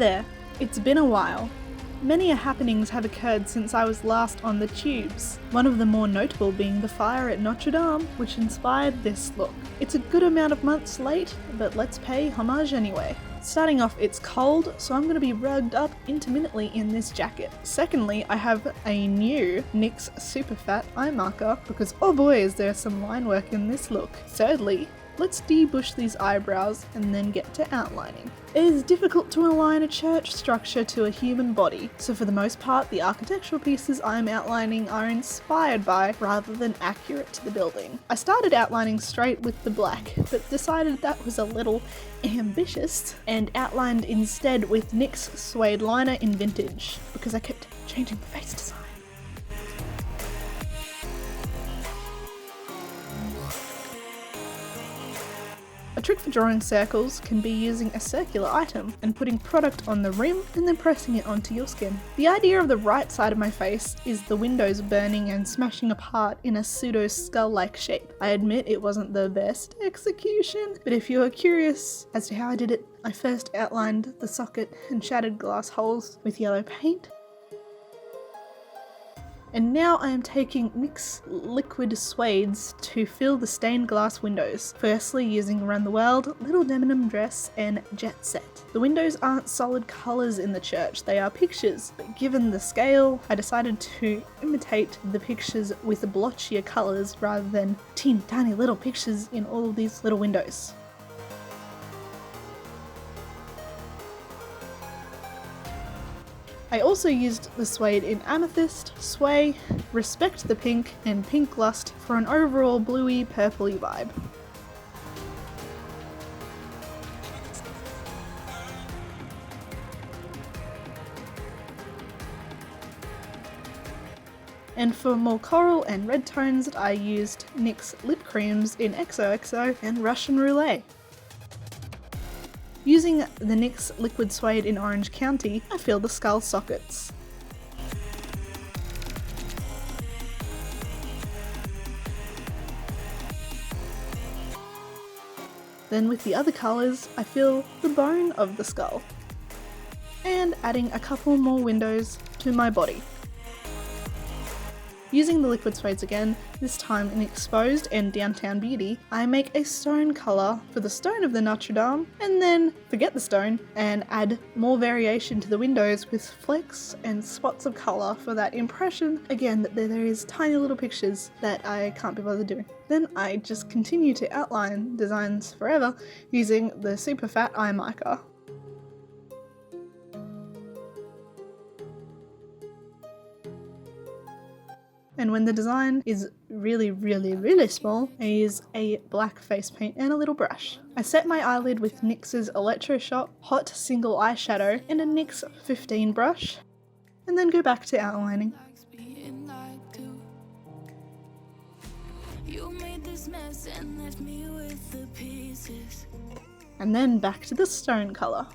there, it's been a while. Many happenings have occurred since I was last on the tubes, one of the more notable being the fire at Notre Dame, which inspired this look. It's a good amount of months late, but let's pay homage anyway. Starting off, it's cold, so I'm going to be rugged up intermittently in this jacket. Secondly, I have a new NYX Super Fat eye marker because oh boy is there some line work in this look. Thirdly, let's debush these eyebrows and then get to outlining. It is difficult to align a church structure to a human body, so for the most part the architectural pieces I am outlining are inspired by rather than accurate to the building. I started outlining straight with the black, but decided that was a little ambitious and outlined instead with NYX suede liner in vintage because I kept changing the face design. A trick for drawing circles can be using a circular item and putting product on the rim and then pressing it onto your skin. The idea of the right side of my face is the windows burning and smashing apart in a pseudo skull-like shape. I admit it wasn't the best execution, but if you are curious as to how I did it, I first outlined the socket and shattered glass holes with yellow paint. And now I am taking NYX liquid suedes to fill the stained glass windows, firstly using Around the World, Little Denim Dress and Jetset. The windows aren't solid colours in the church, they are pictures, but given the scale, I decided to imitate the pictures with blotchier colours rather than teeny tiny little pictures in all of these little windows. I also used the suede in Amethyst, Sway, Respect the Pink, and Pink Lust for an overall bluey purpley vibe. And for more coral and red tones, I used NYX lip creams in XOXO and Russian Roulette. Using the NYX liquid suede in Orange County, I fill the skull sockets. Then with the other colours, I fill the bone of the skull. And adding a couple more windows to my body. Using the liquid suedes again, this time in Exposed and Downtown Beauty, I make a stone colour for the stone of the Notre Dame, and then forget the stone and add more variation to the windows with flecks and spots of colour for that impression, again, that there is tiny little pictures that I can't be bothered doing. Then I just continue to outline designs forever using the Super Fat eye marker. And when the design is really small, I use a black face paint and a little brush. I set my eyelid with NYX's Electroshop Hot Single Eyeshadow and a NYX 15 brush, and then go back to outlining. And then back to the stone colour.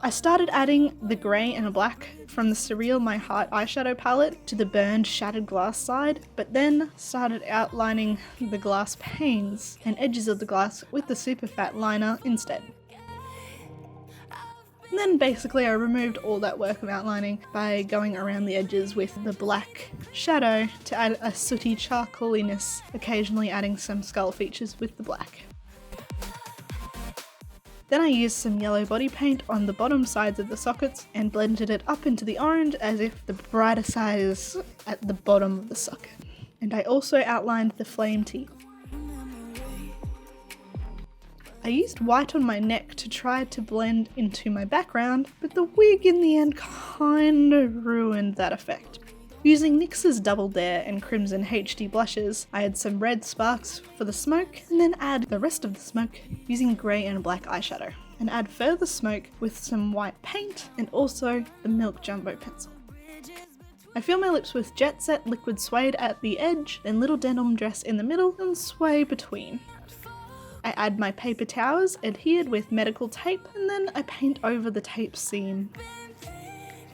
I started adding the grey and black from the Surreal My Heart eyeshadow palette to the burned shattered glass side, but then started outlining the glass panes and edges of the glass with the Super Fat liner instead. And then basically I removed all that work of outlining by going around the edges with the black shadow to add a sooty charcoaliness, occasionally adding some skull features with the black. Then I used some yellow body paint on the bottom sides of the sockets and blended it up into the orange as if the brighter side is at the bottom of the socket. And I also outlined the flame teeth. I used white on my neck to try to blend into my background, but the wig in the end kinda ruined that effect. Using NYX's Double Dare and Crimson HD blushes, I had some red sparks for the smoke, and then add the rest of the smoke using grey and black eyeshadow, and add further smoke with some white paint and also the Milk Jumbo pencil. I fill my lips with Jetset liquid suede at the edge, then Little Denim Dress in the middle, and Sway between. I add my paper towers adhered with medical tape, and then I paint over the tape seam.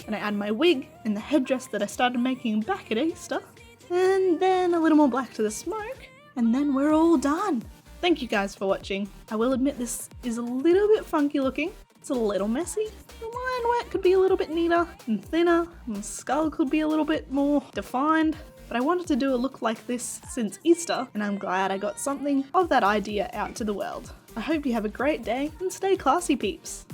And I add my wig and the headdress that I started making back at Easter, and then a little more black to the smoke, and then we're all done. Thank you guys for watching. I will admit this is a little bit funky looking, It's a little messy. The lion wet could be a little bit neater and thinner, and the skull could be a little bit more defined. But I wanted to do a look like this since Easter, and I'm glad I got something of that idea out to the world. I hope you have a great day and stay classy, peeps.